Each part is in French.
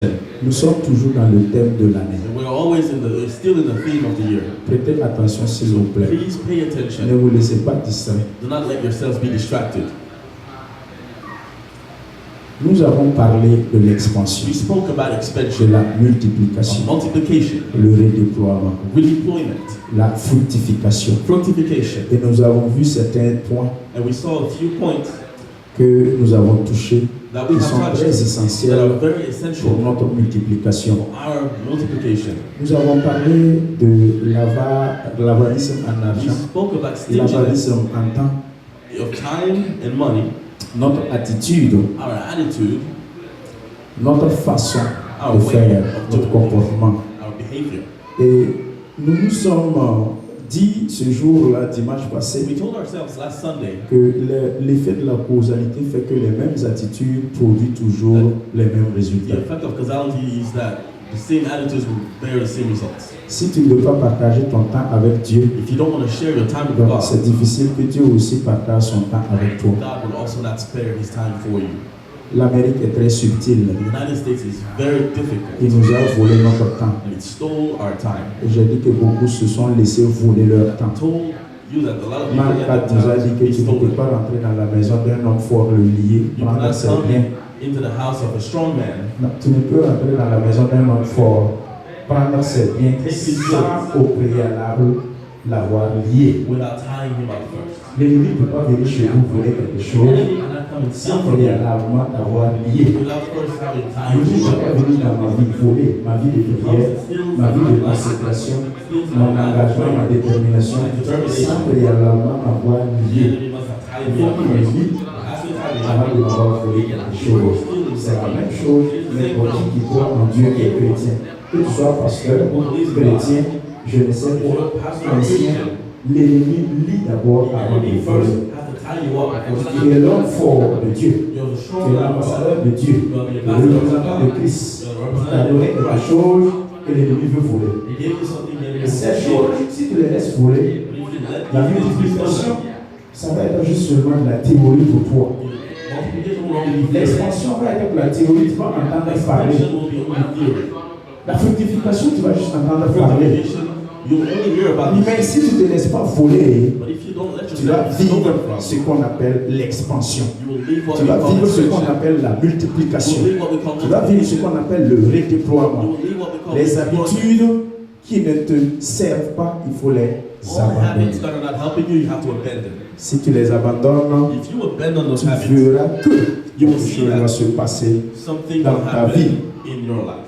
Nous sommes toujours dans le thème de l'année. And we're always still in the theme of the year. Prêtez attention s'il vous plaît. Please pay Ne attention. vous laissez pas distraire. Do not let yourselves be distracted. Nous avons parlé de l'expansion, We spoke about de expansion, la multiplication, multiplication, le redéploiement, redeployment, la fructification. fructification. Et nous avons vu certains points And we saw a few points que nous avons touchés that we qui have sont très touched that essentiels are very pour essential notre multiplication. for our multiplication. Nous avons parlé de l'avarisme en We argent, spoke about stinginess l'avarisme en temps, of time and money, notre attitude, our attitude, notre façon our de way faire, of notre doing, comportement. our behavior. Et nous nous sommes dit ce jour-là, dimanche passé, We told ourselves last Sunday que l'effet de la causalité fait que les mêmes attitudes produisent toujours les mêmes the résultats. effect of causality is that the same attitudes will bear the same results. Si tu ne veux pas partager ton temps avec Dieu, If you don't want to share your time with donc God, c'est difficile que Dieu aussi partage son temps avec toi. God will also not spare His time for you. L'Amérique est très subtile. The United States is very Il difficult, nous a volé notre temps. and it stole our time. Et j'ai dit que beaucoup se sont laissés voler leur temps. I told you that a lot of people Marc let 4 their nous a dit time que be tu ne peux stolen. pas rentrer dans la maison d'un homme fort, le lier, You prendre cannot ses come biens. into the house of a strong man. Non, tu ne peux rentrer dans la maison d'un homme fort, prendre ses biens sans au préalable l'avoir lié. Without tying him up first. L'ennemi ne peut pas venir chez vous voler quelque The chose enemy cannot come and sans steal from you préalablement t'avoir lié. without first having tied L'ennemi ne you peut pas up. venir dans ma vie voler, ma vie de prière, ma vie de consécration, mon engagement, ma détermination, sans préalablement m'avoir The lié. enemy must have tied Il me faut up qu'il me first. lie Has to tie me avant up. de m'avoir volé quelque chose. C'est la même chose, n'importe qui croit en Dieu et est chrétien. Que tu sois pasteur ou chrétien, je ne sais pas, ancien, l'ennemi lit d'abord avant de voler. Has to tie you up before Tu es l'homme fort de Dieu, you're the tu strong es man of God. l'ambassadeur de Dieu, le représentant de Christ. Tu as donné quelque chose que l'ennemi veut voler. He gave you something that Et is ces choses, si tu les laisses voler, la multiplication, ça va être juste seulement de la théorie pour toi. multiplication will only be theory. L'expansion va être de la théorie, tu vas entendre parler. Expansion will be only theory. La fructification, tu vas juste entendre parler. Fructification, you'll only hear about Mais this. si tu ne te laisses pas voler, But if you don't let tu vas yourself be stolen vivre from, ce qu'on appelle l'expansion. you will leave what Tu we vas call vivre ce qu'on expansion. appelle la You multiplication. will leave what we call Tu vas vivre ce multiplication. qu'on appelle le You redéploiement. will leave what we call Les deployment. habitudes qui ne te servent pas, il faut les All abandonner. habits that are not helping you, you have to abandon. Si tu les abandonnes, If you abandon those tu habits, verras que you will quelque see chose va that se passer. something dans will ta happen vie. in your life.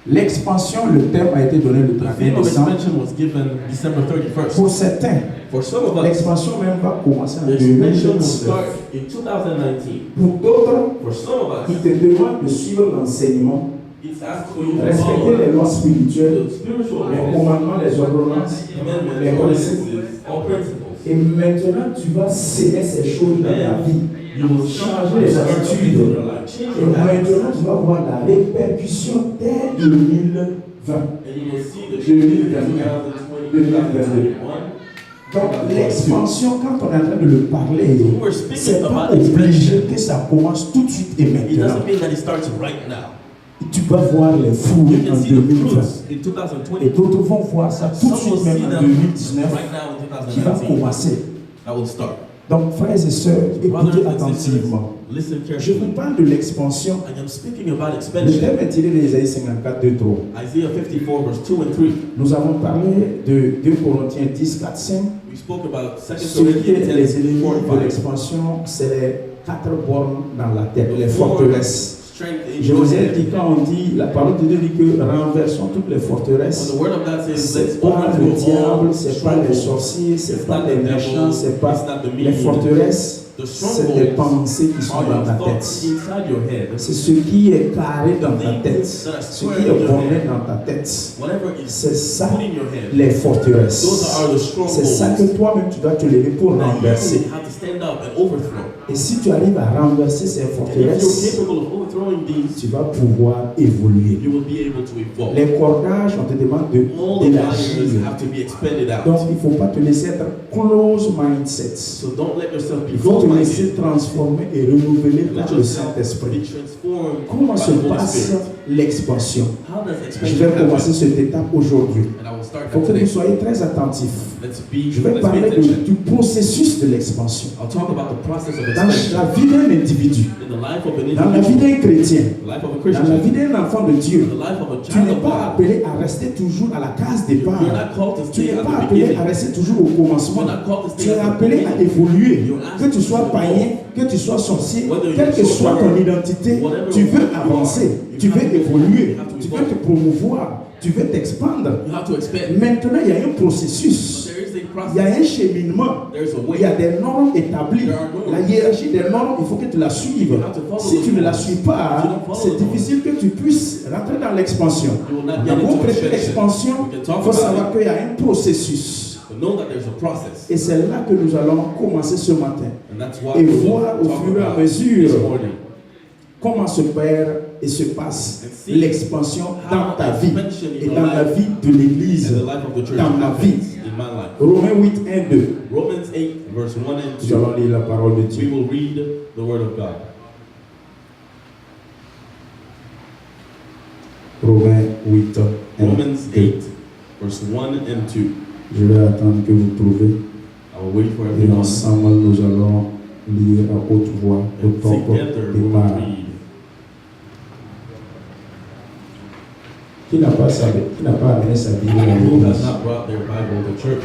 L'expansion, le thème a été donné le The 31 theme of décembre. expansion was given December 31st. Pour certains, For some of us, l'expansion même va commencer en the expansion will 2019. start in 2019. Pour d'autres, For some of ils us, te demandent de suivre l'enseignement, it's asked for you to respecter follow les lois spirituelles, the spiritual les laws, commandements, les ordonnances, les commandments, principes. ordinances, all principles. Et maintenant, tu vas sceller ces choses dans ta vie. You will Changer les attitudes. in your life. Change Et your habits. maintenant, tu vas voir la répercussion dès 2020. And you will see the 2022. 2021. Donc, l'expansion, quand on est en train de le parler, When we're c'est speaking pas about obligé expansion, que ça commence tout de suite et it maintenant. doesn't mean that it starts right now. Tu vas voir les fruits You en can see the 2020. fruits in Et 2020. d'autres vont voir ça tout de Some will suite see même en them 2019 right now in qui va 2019. commencer. That will start. Donc, frères et sœurs, écoutez Brothers and attentivement. sisters, listen Je vous carefully. parle de l'expansion. I am speaking about Le expansion. thème est tiré de Isaïe 54, 2, 3. Isaiah 54, verse 2 and 3. Nous avons parlé de 2 Corinthiens 10, 4, 5. We spoke about 2 Ce qui est Corinthians les 10, éléments 4 de and 5. l'expansion, c'est les 4 bornes dans la tête, les forteresses. Strength in Je your vous ai head. dit, quand on dit, la parole de Dieu dit que renversons toutes les When forteresses. the word of God says, let's C'est pas le overthrow diable, all c'est pas les strongholds. sorciers, c'est It's pas not les the devil, méchants, c'est it's pas not the les mean. forteresses, The c'est des strongholds pensées qui sont are dans your ta thoughts tête. inside your head. C'est ce qui est carré dans ta tête, Things that are ce square qui in est your borné head. dans ta tête. Whatever is C'est ça put in your head, les those forteresses. are the C'est ça strongholds que toi-même tu dois te lever pour that renverser. you have to stand up and overthrow. Et si tu arrives à renverser ces And if you're forteresses, capable of overthrowing these, tu vas pouvoir évoluer. you will be able to evolve. Les cordages, on te demande All the wires d'élargir. have to be expanded out. Donc il ne faut pas te laisser être close mindset. So don't let yourself be Il faut te close-minded. laisser transformer et renouveler Let par le yourself be Saint-Esprit. transformed transformed Comment by se the Holy passe Spirit. l'expansion? How does Je expansion vais happen? commencer cette étape aujourd'hui. And I will start Il faut that que vous today. soyez très attentifs. Je vais Let's parler pay attention. du processus de l'expansion. I'll talk about the process of Dans expansion la vie d'un individu, in the life of an dans la vie individual, d'un chrétien, the life of a dans Christian, la vie d'un enfant de Dieu, the life of a tu child n'es of pas God. appelé à rester toujours à la case départ. You're not called to Tu stay n'es at pas the appelé beginning. à rester toujours au commencement. You're not called to Tu stay es at the appelé à beginning. évoluer. You're Que tu sois asked to païen, que tu sois sorcier, Whether quelle que you're soit ton sober, identité, whatever tu veux you are, avancer, you tu have veux to- évoluer, you have to tu veux evolve. te promouvoir, tu veux t'expandre. You have to expand. Maintenant, il y a un processus. There is a Il y a process. un cheminement. There's a Il y a way. des normes établies. There are norms. La hiérarchie des normes, il faut que tu la suives. You have to follow Si those tu ne la norms. suis If you pas, don't follow c'est the norms, difficile que tu puisses rentrer dans l'expansion. you will not Nous get avons into traité expansion. l'expansion. We can Il talk faut about savoir it, qu'il y a un processus. but know that there's a process. Et c'est là que nous allons commencer ce matin. And that's why Et we will voir au talk fur et à about mesure this morning. comment se perd et se passe And see l'expansion dans how ta vie expansion in et your dans la life vie de and l'Église, the life of the church dans ma happens vie. in my life. Romains 8, 1, 2. Romans 8, verse 1 and Nous 2. allons lire la parole de We Dieu. will read the word of God. Romains 8, 1, Romans 2. 8, verse 1 and 2. Je vais attendre que vous trouviez. I will wait for Et everyone. ensemble, nous allons lire à haute voix au And top together we will départ. read. Qui n'a pas amené sa Bible à Who has l'église? not brought their Bible to church?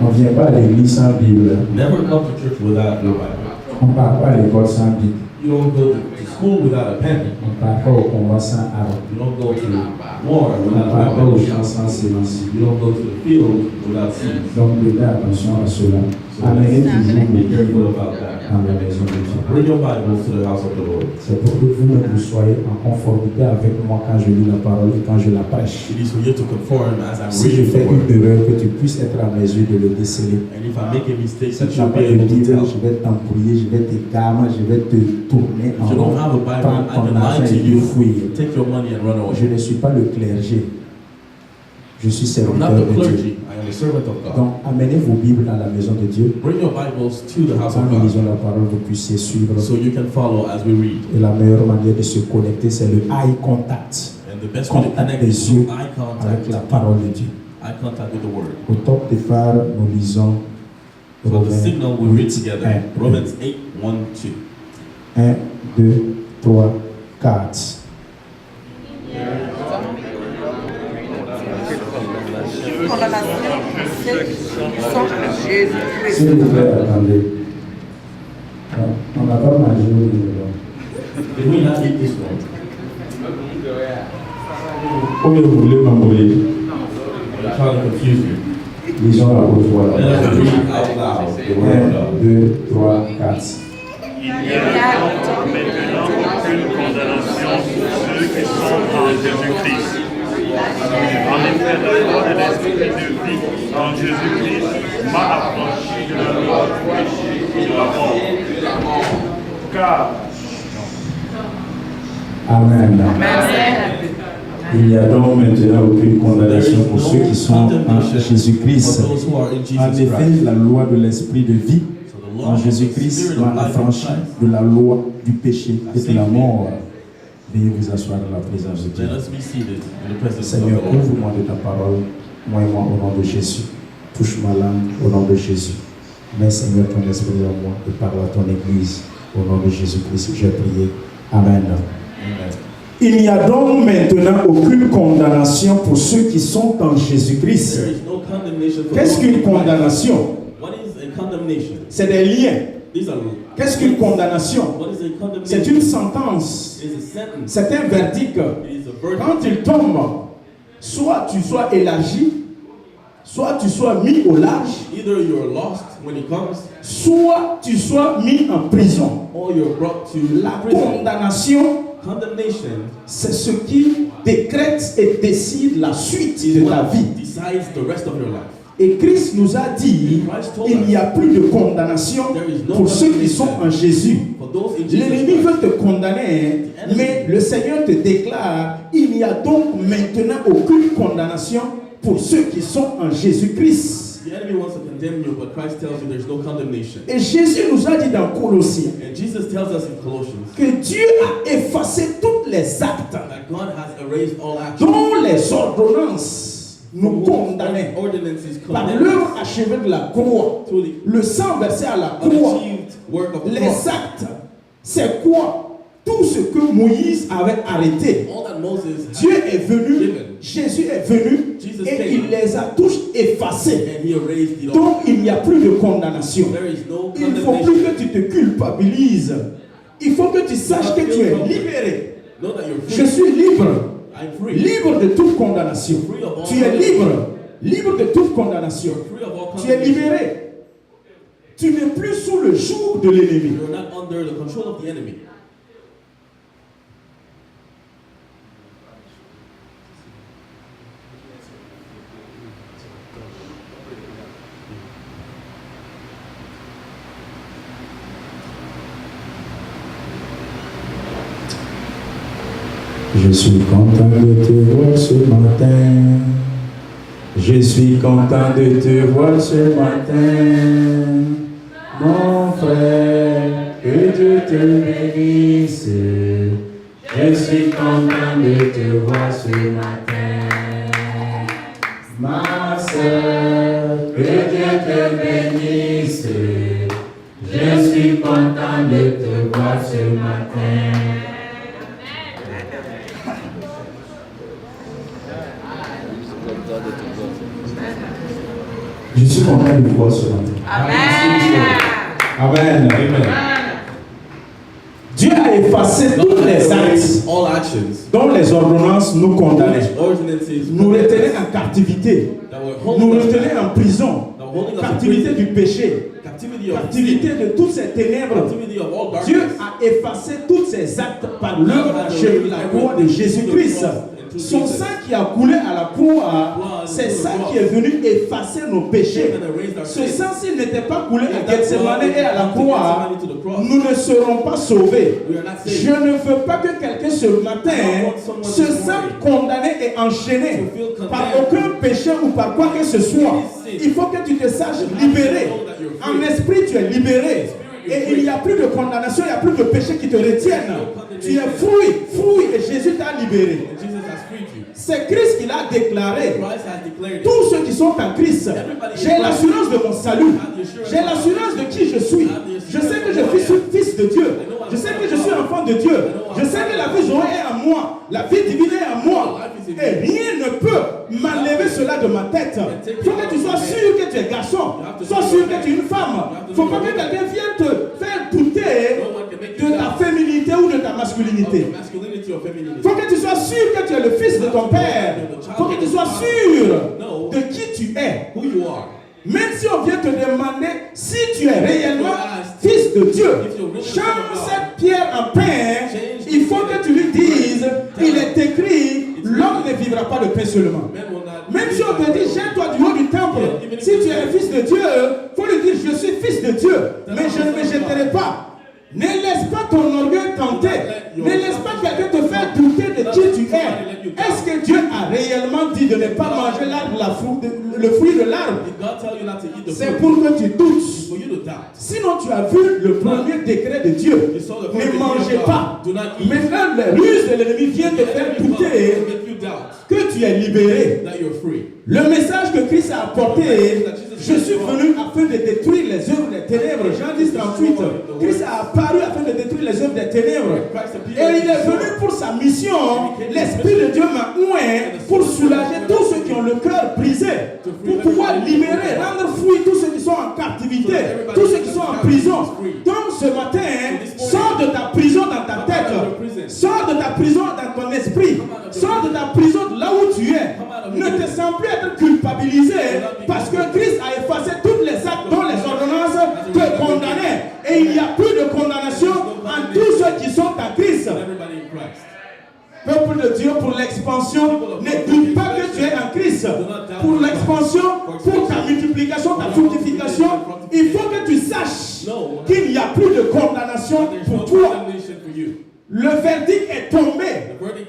On ne vient pas à l'église sans Bible. Never come to church without your Bible. On ne part pas à l'école sans Bible. You don't go to school without a pen. On ne part pas au combat sans arme. You don't go to war On ne without part a pas au weapon. champ sans silence. You don't go to the field without seeds. Donc, prêtez attention à cela. So Amenez toujours vos be careful Bibles about that. dans la maison de Dieu. Bring your Bibles to the house of the Lord. C'est pour que vous-même vous soyez en conformité avec moi quand je lis la parole et quand je la prêche. It is for you to conform as I'm Si je reading fais the word. une erreur, que tu puisses être en mesure de le déceler. And if I make a mistake, Si that tu n'as you'll pas be de able to Bible, tell. je vais t'embrouiller, je vais t'égamer, je vais te tourner If en you don't rond, have a Bible, prendre I ton can argent lie to et you, te fuir. take your money and run Je away. ne suis pas le clergé, je suis I'm not serviteur the de Dieu. clergy, I am a servant of God. Donc, amenez vos Bibles dans la maison de Dieu. Bring your Bibles to the house Quand of nous God lisons la parole, vous puissiez suivre. so you can follow as we read. Et la meilleure manière de se connecter, c'est le eye contact. And the best way to Contact connect des is yeux through eye avec la contact. parole de Dieu. Eye contact with the word. Au top départ, nous lisons So the Romains signal we read 8, together. 1, Romans 8, 1, 2. 1, 2, 3, 4. Condamnation pour ceux qui sont en Jésus-Christ. S'il vous plaît, attendez. On n'a pas mangé au niveau. Did we not eat this one? Combien vous voulez m'embrouiller? You're trying to confuse me. Lisons la haute voix. Let us read out loud the word of 1, God. 2, 3, 4. Il n'y a maintenant aucune condamnation pour ceux qui sont en Jésus-Christ. En effet, la loi de l'Esprit de vie en Jésus-Christ m'a affranchi de la loi du péché et de la mort. Car Amen. Il n'y a donc maintenant aucune condamnation pour ceux qui sont en Jésus-Christ. For those who are in En Jesus effet, Christ. la loi de l'esprit de vie So the law en of the Jésus-Christ Spirit m'a of life in affranchi Christ. de la loi du péché et de la mort. Veuillez vous asseoir dans la présence de Dieu. Let us be seated in the presence of the Seigneur, Lord. ouvre-moi de ta parole, moi et moi au nom de Jésus. Touche ma langue au nom de Jésus. Mets Seigneur ton esprit en moi et parle à ton Église au nom de Jésus-Christ. J'ai prié. Amen. Amen. Il n'y a donc maintenant aucune condamnation pour ceux qui sont en Jésus-Christ. There is no condemnation for Qu'est-ce those qu'une in Christ. condamnation? What is a condemnation? C'est des liens. These are Qu'est-ce qu'une condamnation? What is a condemnation? C'est une sentence. It is a sentence. C'est un verdict. It is a verdict. Quand il tombe, soit tu sois élargi, soit tu sois mis au large, Either you are lost when it comes, soit tu sois mis en prison. or you're brought to La prison. condamnation, Condemnation c'est ce qui décrète et décide la suite is de ta what vie. decides the rest of your life. Et Christ nous a dit, il n'y a plus de condamnation pour ceux qui sont en Jésus. For those in Jesus L'ennemi Christ, veut te condamner, mais le Seigneur te déclare, il n'y a donc maintenant aucune condamnation pour ceux qui sont en Jésus-Christ. The enemy wants to condemn you, but Christ tells you there's no condemnation. Et Jésus nous a dit dans Colossiens And Jesus tells us in Colossians que Dieu a effacé tous les actes that God has erased all action. dont les ordonnances nous condamnaient Ordinances par condemned l'œuvre achevée de la croix, to the le sang versé à la croix, unachieved work of the les cross. actes. C'est quoi? Tout ce que Moïse avait arrêté. All that Moses Dieu had est venu, given, Jésus est venu Jesus et came. il les a tous effacés. and he erased it all. Donc il n'y a plus de condamnation. There is no Il ne faut plus condemnation. que tu te culpabilises. Il faut que tu saches que tu es libéré. Know that you're Je free. suis libre. I'm free. Libre de toute condamnation. Free of all Tu es libre. Libre de toute condamnation. Free of all Tu es condemnation. libéré. Tu n'es plus sous le joug de l'ennemi. You're not under the control of the enemy. Je suis content de te voir ce matin. Je suis content de te voir ce matin. Mon frère, que Dieu te bénisse. Je suis content de te voir ce matin. Ma soeur, que Dieu te bénisse. Je suis content de te voir ce matin. Je suis content de vous voir ce matin. Amen. Amen. Dieu a effacé toutes les actes All actions, dont les ordonnances nous condamnaient. ordinances Nous retenaient en captivité. that were Nous holding us retenaient back, en prison. that were holding us in Captivité prison, du péché. captivity of Captivité sin, de toutes ces ténèbres. captivity of all Dieu darkness. a effacé tous ces actes par l'œuvre achevée de la croix de Jésus-Christ. Son sang qui a coulé à la croix, c'est ça qui est venu effacer nos péchés. Ce sang, s'il n'était pas coulé à Gethsemane et à la croix, nous ne serons pas sauvés. Je ne veux pas que quelqu'un ce matin se sente condamné et enchaîné par aucun péché ou par quoi que ce soit. Il faut que tu te saches libéré. En esprit, tu es libéré. Et il n'y a plus de condamnation, il n'y a plus de péché qui te retiennent. Tu es fruit, et Jésus t'a libéré. Jesus has freed you. C'est Christ qui l'a déclaré. Christ has declared it. Tous ceux qui sont en Christ, j'ai l'assurance de mon salut. J'ai l'assurance de qui je suis. Je sais que je suis fils de Dieu. Je sais que je suis enfant de Dieu. Je sais que la vie joyeuse est en moi. La vie divine est en moi. Et rien ne peut m'enlever cela de ma tête. Il faut que tu sois sûr que tu es garçon. Sois sûr que tu es une femme. Il ne faut pas que quelqu'un vienne te faire douter de ta féminité ou de ta masculinité. Masculinity or femininity. Il faut que tu sois sûr que tu es le fils de ton père. Il faut que tu sois sûr de qui tu es. Who you are. Même si on vient te demander si tu es réellement fils de Dieu, change cette pierre en pain. Il faut que tu lui dises, il est écrit, l'homme ne vivra pas de pain seulement. Même si on te dit, jette-toi du haut du temple, si tu es fils de Dieu, il faut lui dire, je suis fils de Dieu, mais je ne me jetterai pas. Ne laisse pas ton orgueil tenter. Ne laisse pas quelqu'un te faire douter de qui tu es. Est-ce que Dieu a réellement dit de ne pas manger l'arbre, le fruit de l'arbre? Did God tell you not to eat the C'est fruit? pour que tu doutes. For you to doubt. Sinon, tu as vu le premier décret de Dieu. You saw the Ne first mangez decree of pas. God. Do not eat. Maintenant, les ruses de l'ennemi viennent te faire douter Make you doubt que tu es libéré. that you're free. Le message que Christ a apporté, je suis venu afin de détruire les œuvres des ténèbres. Jean 10, 38. Christ a apparu afin de détruire les œuvres des ténèbres. Et il est venu pour sa mission. L'Esprit de Dieu m'a oint pour soulager tous ceux qui ont le cœur brisé. Pour pouvoir libérer, rendre fruit tous ceux qui sont en captivité, tous ceux qui sont en prison. Donc ce matin, sors de ta prison dans ta tête. Sors de ta prison dans ton esprit. Sors de ta prison de là où tu es. Ne te sens plus être culpabilisé parce que Christ a effacé toutes les actes dont les ordonnances te condamnaient. Et il n'y a plus de condamnation en tous ceux qui sont en Christ. Everybody in Christ. Peuple de Dieu, pour l'expansion, ne doute pas que tu es en Christ. Pour l'expansion, pour ta multiplication, ta fructification, il faut que tu saches qu'il n'y a plus de condamnation There's pour no toi. condemnation for you. Le verdict est tombé.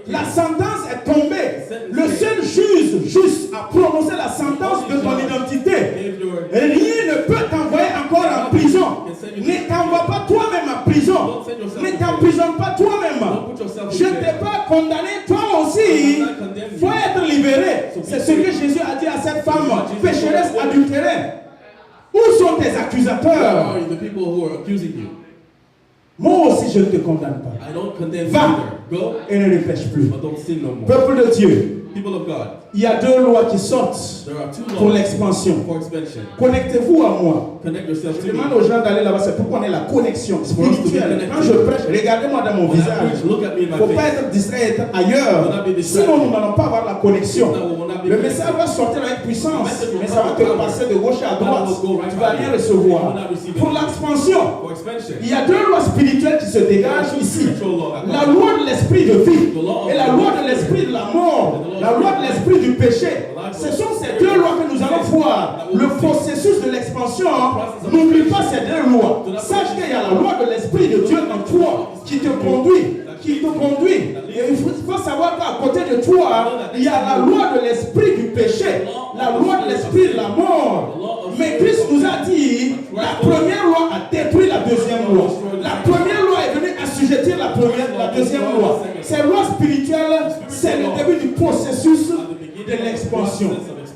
La sentence est tombée. Le seul juge juste a prononcé la sentence de ton identité. yourself Ne in t'emprisonne pas toi-même. Don't put yourself in Je ne jail. t'ai pas condamné, toi aussi. I'm not condemning Il faut you. être libéré. So be C'est ce free. que Jésus a dit à cette femme, Jesus pécheresse told the woman. adultère. Où sont tes Where accusateurs? are the people who are accusing you? Moi aussi, je ne te condamne pas. I don't condemn you Va. either. Go, Et ne les pêche plus. but don't sin no more. Peuple de Dieu, People of God, il y a deux lois qui sortent there are two pour laws l'expansion. for expansion. Connectez-vous à moi. Connect yourself Je to me. demande aux gens d'aller là-bas, c'est pour qu'on ait la connexion spirituelle. Quand je prêche, regardez-moi dans mon When I visage. preach, look at me in Il ne my faut pas face. être distrait, être ailleurs. Do not be distracted. Sinon, nous n'allons pas avoir la connexion. No, we will not be Le connected. message va sortir avec puissance, message will mais ça va te come with passer de gauche à droite. That will go right Tu vas by rien you. recevoir. You will not receive Pour it. l'expansion, For expansion, il y a deux lois spirituelles qui se dégagent ici. La loi de l'esprit de vie et la loi de l'esprit de la mort. La loi de l'esprit du péché. Ce sont ces deux lois que nous allons voir. Le processus de l'expansion, n'oublie pas ces deux lois. Sache qu'il y a la loi de l'esprit de Dieu en toi qui te conduit. Et il faut savoir qu'à côté de toi, il y a la loi de l'esprit du péché, la loi de l'esprit de la mort. Mais Christ nous a dit, la première loi a détruit la deuxième loi. La première loi est venue assujettir la deuxième loi. Ces lois spirituelles, c'est le début du processus de l'expansion.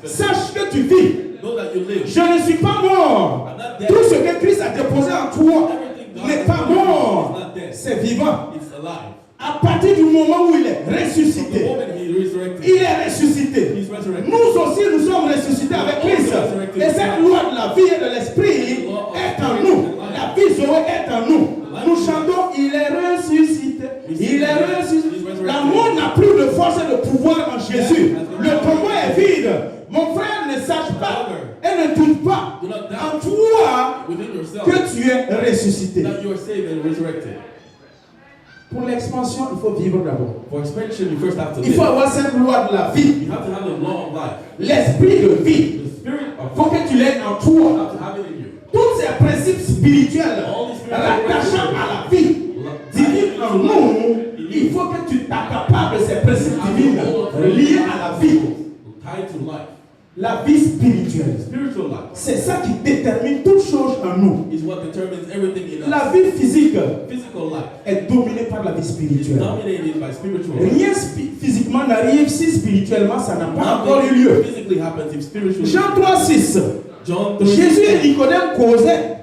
Sache que tu vis. know that you live. Je ne suis pas mort. I'm not dead. Tout ce que Christ a déposé en toi Everything God n'est has pas given you mort. is not dead. C'est vivant. It's alive. À partir du moment où il est The ressuscité, moment he resurrected, il est ressuscité. he's resurrected. Nous aussi, nous sommes ressuscités avec Christ. Et cette loi de la vie et de l'esprit est en nous. La vie Zoé est en nous. Nous chantons, il est ressuscité. Il est ressuscité. La mort n'a plus de force et de pouvoir en Jésus. Le tombeau est vide. Mon frère, ne sache pas et ne doute pas en toi Within yourself, que tu es ressuscité. that you are saved and resurrected. Pour l'expansion, il faut vivre d'abord. For expansion, you first have to Il live. faut avoir cette loi de la vie. You have to have the law of life. L'esprit de vie. The spirit of Il faut que tu l'aies en you toi. have to have it in you. Tous ces principes spirituels rattachant à la vie divine en nous, il faut que tu t'accapares de ces principes divines liés à la vie. Tied to life. La vie spirituelle. Spiritual life C'est ça qui détermine toute chose en nous. is what determines everything in us. La vie physique Physical life est dominée par la vie is spirituelle. dominated by spiritual life. Rien physiquement n'arrive si spirituellement ça n'a pas encore eu lieu. Nothing physically happens if spiritually. Jean 3:6. John 3. Jésus et Nicodème causaient.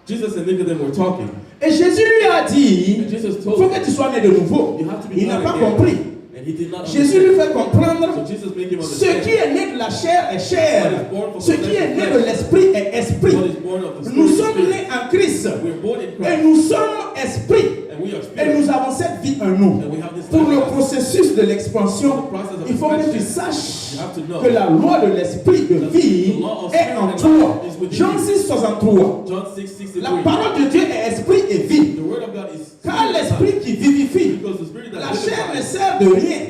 Jesus and Nicodemus were talking. Et Jésus lui a dit, And Jesus il told faut him, que tu sois né de nouveau. you have to be Il n'a born pas again. compris. And he did not Jésus understand. lui fait comprendre, So Jesus made him ce understand. qui est né de la chair est chair. Ce qui est né de l'esprit est esprit. What is born of the Nous spirit is sommes nés spirit. en Christ. We're born in Et Christ. nous sommes esprit. And we are Et spirit. nous avons cette vie en nous. And we have this Pour le life in us. processus de l'expansion, The process of il faut que tu expansion, saches you have to know que la loi de l'esprit de vie the law of est en spirit toi. is within Jean you. 6:63. John 6:63. La parole de Dieu est esprit et vie. The word of God is Car l'esprit qui vivifie, because the spirit that la chair ne vivifies, sert de rien.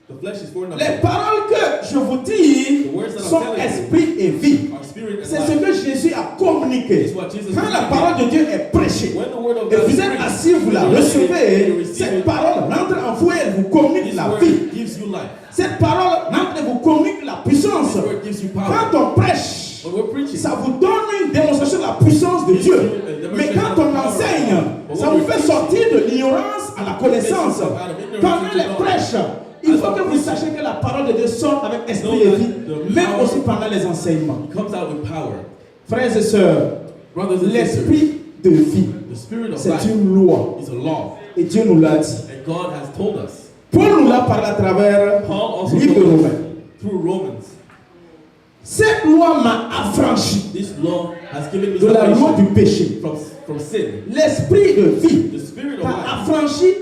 the flesh is for Les nothing. paroles que je vous dis sont esprit et vie. Our spirit C'est and ce life. que Jésus a communiqué. It's what Jesus Quand la communicated. parole de Dieu est prêchée, When the word of et God vous is êtes preached, assis, vous la you recevez, receive cette it. parole rentre en vous et elle vous communique This la word vie. gives you life. Cette parole rentre et vous communique la puissance. This word gives you power. Quand on prêche, When we're preaching, ça vous donne une démonstration de la puissance de Dieu. Mais quand on enseigne, ça vous fait sortir de l'ignorance à la connaissance. Quand on les prêche, il faut que vous sachiez que la parole de Dieu sort avec esprit et vie, même aussi pendant les enseignements. it comes out with power. Frères et sœurs, Brothers and sisters, l'esprit de vie, the spirit of c'est life une loi. is a law. Et Dieu nous l'a dit. And God has told us. Paul nous l'a parlé à travers Paul also le livre de told us Romains. through Romans. Cette loi m'a affranchi This law has given me de la loi salvation du péché. from sin. L'esprit de vie The spirit of t'a life affranchi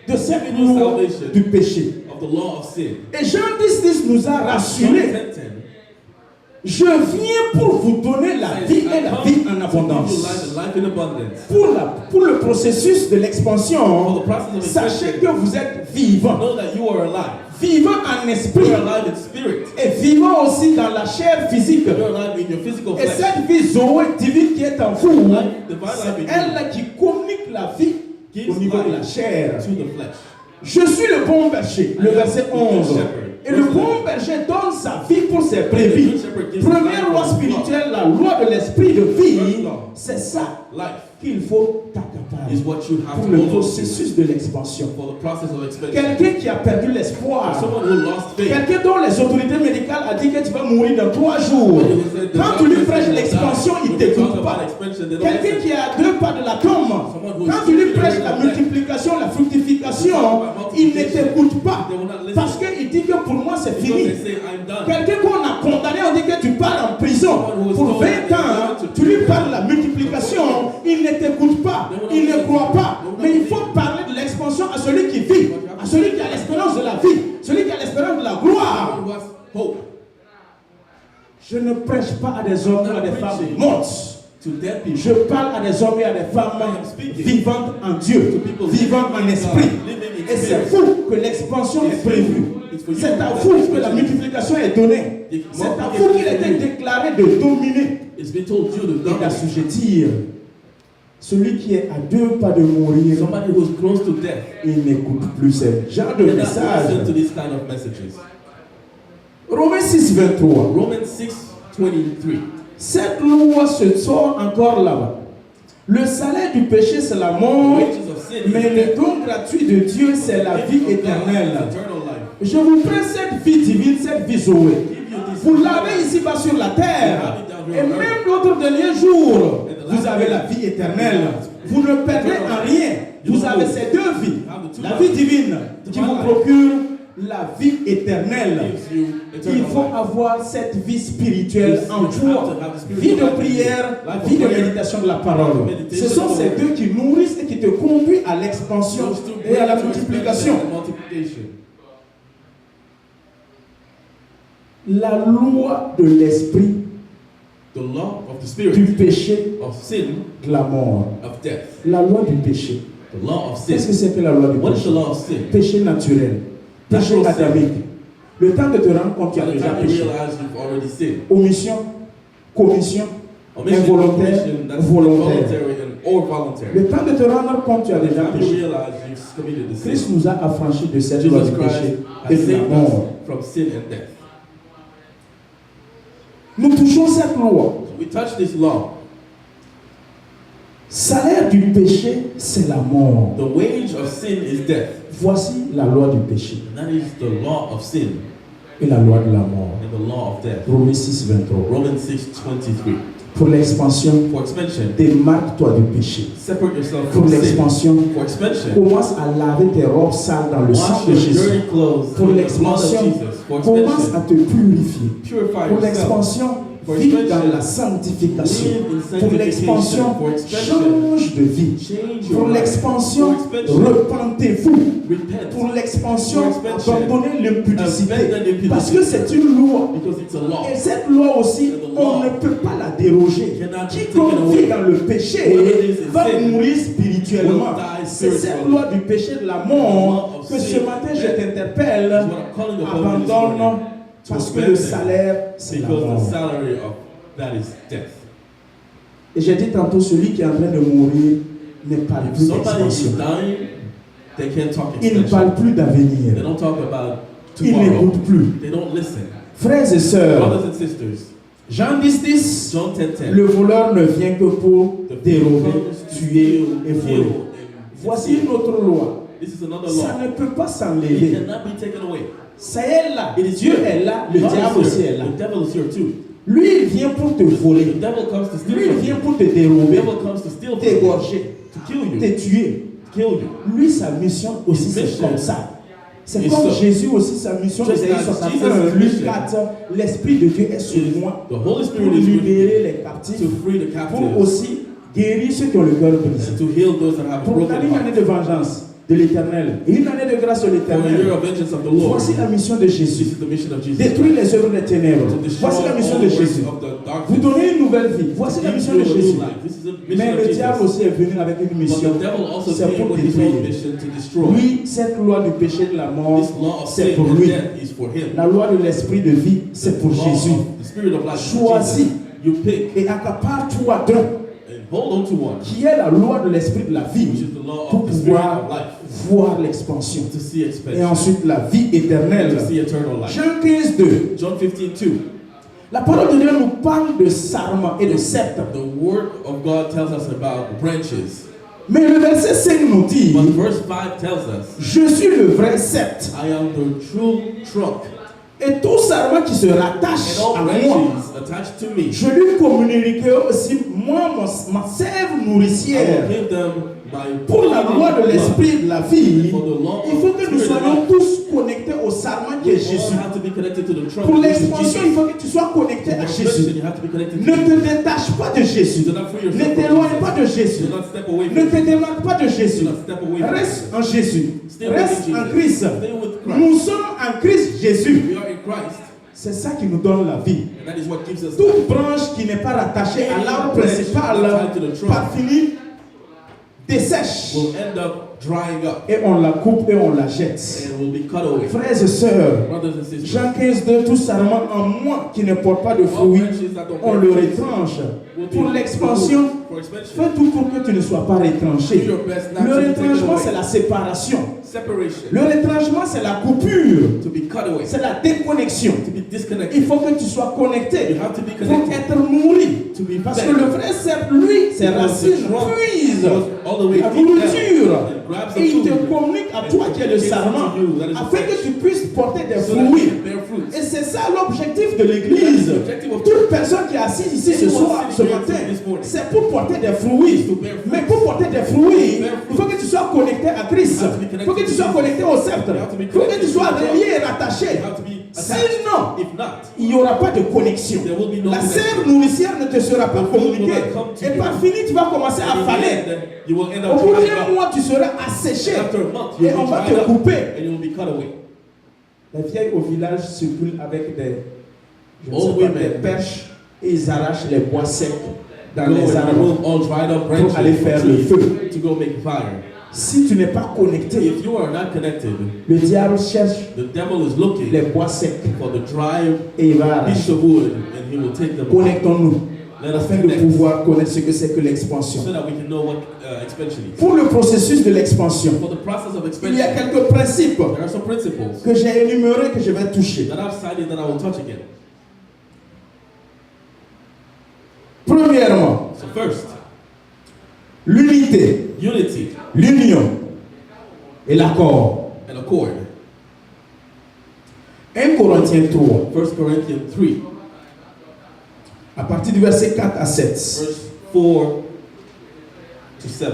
de cette loi du péché. of the law of sin. Et Jean 10:10 nous a John rassurés. 10:10 Je viens pour vous donner la vie et la vie en abondance. life in abundance. Pour le processus de l'expansion, For the process of sachez expansion, que vous êtes vivant. know that you are alive. Vivant en esprit You are alive in spirit. et vivant aussi dans la chair physique. You are alive in your physical Et flesh. cette vie Zoé divine qui est en vous, Divine life c'est in you elle qui communique la vie gives au niveau de la life chair. to the flesh. Je suis le bon berger, le verset 11. Et le bon berger donne sa vie pour ses brebis. Première loi spirituelle, la loi de l'esprit de vie, c'est ça qu'il faut t'accaparer pour le processus de l'expansion. Quelqu'un qui a perdu l'espoir, quelqu'un dont les autorités médicales a dit que tu vas mourir dans 3 jours. Quand tu lui prêches l'expansion, il ne t'écoute pas. Quelqu'un qui est à 2 pas de la tombe, quand tu lui prêches la multiplication, la fructification, il ne t'écoute pas. Parce qu'il dit que pour moi c'est fini. Quelqu'un qu'on a condamné, on dit que tu pars en prison pour 20 ans, tu lui parles de la multiplication, il ne t'écoute pas, il ne croit pas. Mais il faut parler de l'expansion à celui qui vit, à celui qui a l'espérance de la vie, celui qui a l'espérance de la gloire. Je ne prêche pas à des hommes ou à des femmes mortes. Je parle à des hommes et à des femmes vivantes en Dieu, vivantes en esprit. Et c'est fou que l'expansion est prévue. C'est à vous que la multiplication est donnée. C'est à vous qu'il a été déclaré de dominer et d'assujettir. Celui qui est à 2 pas de mourir, il n'écoute plus ce genre de message. Romains 6, 23. Cette loi se sort encore là-bas. Le salaire du péché, c'est la mort, mais le don gratuit de Dieu, c'est la vie éternelle. Je vous prends cette vie divine, cette vie Zoé. Vous l'avez ici-bas sur la terre. Et même l'autre dernier jour, vous avez la vie éternelle. Vous ne perdez en rien. Vous avez ces 2 vies. La vie divine qui vous procure la vie éternelle. Il faut avoir cette vie spirituelle en toi. Vie de prière, vie de méditation de la parole. Ce sont ces 2 qui nourrissent et qui te conduisent à l'expansion et à la multiplication. La loi de l'esprit, du péché, de la mort. La loi du péché. Qu'est-ce que c'est que la loi du péché? Péché naturel. Péché adamique. Le temps de te rendre compte que tu as déjà péché. Omission, commission, involontaire, volontaire. Le temps de te rendre compte que tu as déjà péché. Christ nous a affranchis de cette loi du péché et de la mort. Nous touchons cette loi. Salaire du péché, c'est la mort. The wage of sin is death. Voici la loi du péché. And that is the law of sin et la loi de la mort. and the law of death. Romains 6, 23. Romans 6:23. Pour l'expansion, For expansion, démarque-toi du péché. separate yourself Pour from sin. l'expansion, For expansion, commence à laver tes robes sales dans le sang wash de your Jésus. dirty clothes Pour in the blood of l'expansion, Jesus. For commence à expansion, te purifier. purify Pour yourself. l'expansion, For vis expansion, dans la sanctification. live in Pour sanctification. l'expansion, For expansion, change de vie. change your Pour life. l'expansion, For expansion, repentez-vous. repent. Pour l'expansion, For expansion, abandonnez l'impudicité. abandon impudicity. Parce que c'est une loi. Because it's a law. Et cette loi aussi, on ne peut pas la déroger. Quiconque vit dans le péché va mourir spirituellement. C'est cette loi du péché de la mort que ce matin je t'interpelle. Abandonne parce que le salaire, c'est la Because the mort. salary of that is death. Et j'ai dit tantôt, celui qui est en train de mourir ne parle If plus somebody is d'expansion. dying, they can't talk Il ne expansion. parle plus They d'avenir. don't talk about Il tomorrow. n'écoute plus. They don't listen. Frères et sœurs, Brothers and sisters, Jean 10:10, John 10:10. le voleur ne vient que pour dérober, tuer et voler. Voici une autre loi. This is another Ça law. ne peut pas It s'enlever. cannot be taken away. Ça est là. It is Dieu here. est là. Le God diable is aussi here. est là. The devil is here too. Lui, il vient pour te The voler. devil comes to steal Lui, il from vient you. pour te The dérober, devil comes to steal from you. t'égorger, To kill you. te tuer. Kill you. Lui, sa mission aussi, His c'est mission comme ça. C'est is comme so. Jésus aussi, sa mission, Just Ésaïe as 61, Jesus' Luc mission 4, l'Esprit de Dieu est sur moi The Holy pour Spirit is with libérer you les captifs, to free the pour captives aussi guérir ceux qui ont le cœur brisé. and to heal those that have a Pour broken une année heart. de vengeance de l'Éternel et une année de grâce de For a year l'Éternel. of vengeance of the Lord. Voici la mission de This Jésus. is the mission of Jesus. Détruire les œuvres des ténèbres. To destroy Voici la mission all de the Jésus. works of the Vous darkness. donnez une nouvelle vie. Voici la Give mission you de a new Jésus. life. This is the Mais mission le of diable Jesus. aussi est venu avec une But mission. the devil also C'est pour came with his own détruire. mission to destroy. Lui, cette loi du péché de la mort, This law of c'est sin pour and lui. death is for him. La loi de l'esprit de vie, c'est pour The law Jésus. of the spirit of life is for Choisis Jesus. You pick et accapare-toi d'un and hold on to one, qui est la loi de l'esprit de la which vie is the law pour of the spirit pouvoir of life, voir l'expansion. to see Et expansion, ensuite la vie éternelle. to see eternal life. Jean 15, 2. John 15:2. La parole de Dieu nous parle de sarment et de sceptre. The word of God tells us about branches. Mais le verset 5 nous dit, But verse 5 tells us, je suis le vrai sceptre. I am the true trunk, Et tout sarment qui se rattache and all à moi, branches attached to me, je lui communiquerai aussi moi ma sève I will nourricière. give them my Pour la loi de l'esprit de la vie, For the law il faut of que nous spirit and soyons life. tous connectés au sarment qui We est all Jésus. have to be connected to the trunk. Pour which is l'expansion, il Jesus. faut que tu sois connecté For à expansion, Jésus. you have to be connected to Ne te Jesus. détache pas de Jésus. Do not free Ne yourself from t'éloigne Jesus. pas de Jésus. Do not step away Ne from te Jesus. démarque pas de Jésus. Do not step away from Reste Jesus. en Jésus. Stay Reste with en Jesus. Christ. Stay with Christ. Nous sommes en Christ Jésus. We are in Christ, C'est ça qui nous donne la vie. and that is what gives us life. Toute branche qui n'est pas rattachée à l'arbre principal, par fini, dessèche. Will end up drying up Et on la coupe et on la jette. and will be cut away. Frères et sœurs, Brothers and sisters, Jean 15, 2, tout sarment en moi qui ne porte pas de all fruits, branches that don't on bear le fruit retranche. will be Pour l'expansion, removed. For expansion, fais tout pour que tu ne sois pas retranché. do your best not Le to be taken retranchement, away. c'est la séparation. Separation, Le retranchement, c'est la coupure. to be cut away, C'est la déconnexion. to be Il disconnected. faut que tu sois connecté You have to be pour connected être nourri. to be Parce fed. que le vrai sceptre, lui, ses Because racines the trunk puisent goes all the way la deep down nourriture and grabs the et il te food communique à toi qui est le sarment afin que tu puisses porter des so that you fruits. can bear fruits. Et c'est ça l'objectif de l'église. Toute personne qui est assise ici ce soir, ce matin, c'est pour porter des fruits. Mais pour porter des fruits, il faut que tu sois connecté à Christ. Il faut que tu sois connecté au sceptre. Il faut que tu sois relié et rattaché. You have to be attached. Sinon, If not, il n'y aura pas de connexion. there will be no La connection. sève nourricière ne te sera pas The food will communiquée. not come to Et you. par fini, tu vas commencer à in the faner. end, you will end Au up bout drying d'un up. mois, tu seras asséché. After a month, you Et will on be va dried te up couper. and you will be cut away. Les vieilles au village circulent avec je ne Old sais pas, women. des perches et ils arrachent les bois secs dans Go les and arbres. remove all dried up branches Pour aller faire from le trees feu. to go make fire. Si tu n'es pas connecté, If you are not connected, le diable cherche the devil is looking les bois secs for the dry et il va piece arracher. of wood and he will take them away. Connectons-nous Let us afin de connect pouvoir connaître ce que c'est que l'expansion. so that we can know what expansion is. Pour le processus de l'expansion, For the process of il y a expansion, quelques principes there are some principles que j'ai énumérés que je vais toucher. that I've cited that I will touch again. Premièrement, So first, l'unité, unity l'union et l'accord. and accord. 1 Corinthiens 3, 1 Corinthians 3, à partir du verset 4 à 7. verse 4 to 7.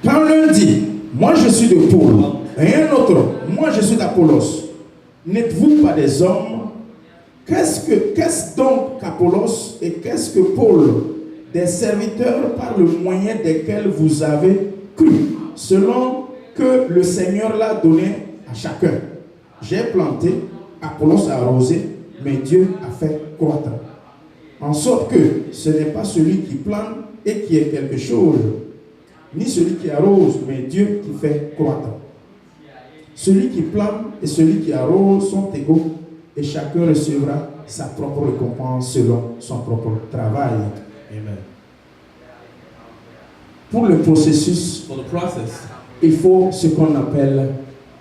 Quand l'un dit, moi je suis de Paul, et un autre, moi je suis d'Apollos, n'êtes-vous pas des hommes? Qu'est-ce donc qu'Apollos et qu'est-ce que Paul? Des serviteurs par le moyen desquels vous avez cru, selon que le Seigneur l'a donné à chacun. J'ai planté, Apollos a arrosé, mais Dieu a fait croître. En sorte que ce n'est pas celui qui plante et qui est quelque chose, ni celui qui arrose, mais Dieu qui fait croître. Celui qui plante et celui qui arrose sont égaux, et chacun recevra sa propre récompense selon son propre travail. Amen. Pour le processus, For the process, il faut ce qu'on appelle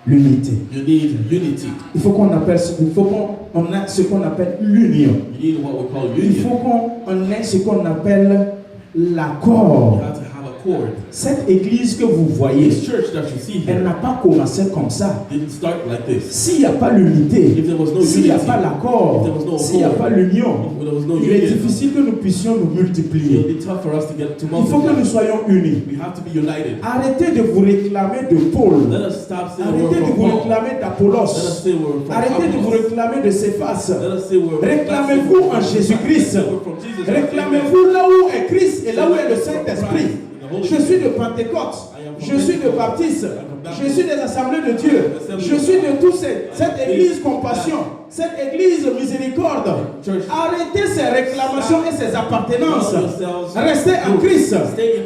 l'unité. you need unity. Il faut qu'on appelle, qu'on ait ce qu'on appelle l'union. You need what we call Il faut union. qu'on ait ce qu'on appelle You l'accord. have to have accord. Cette église que vous voyez, This church that you see elle here n'a pas commencé comme ça. didn't start like this. S'il n'y a pas l'unité, If there was no s'il n'y a unity, pas l'accord, if there was no s'il n'y a accord, pas l'union, if there was no il est union, difficile que nous puissions nous it will multiplier. be tough for us to get to Il faut que nous multiply. soyons unis. We have to be united. Arrêtez de vous réclamer de Paul. Let us stop saying we're Arrêtez de from vous Paul. réclamer Let us d'Apollos. say we're from Arrêtez de vous Apollos. réclamer de Céphas. Let us say we're Réclamez-vous en Jésus-Christ. We're from Jesus. Réclamez-vous là où est Christ et là où est le Saint-Esprit. Je suis de Pentecôte. Je suis de Baptiste. Je suis des assemblées de Dieu. Je suis de toute cette église compassion. Cette église miséricorde. Arrêtez ces réclamations et ces appartenances. Restez en Christ.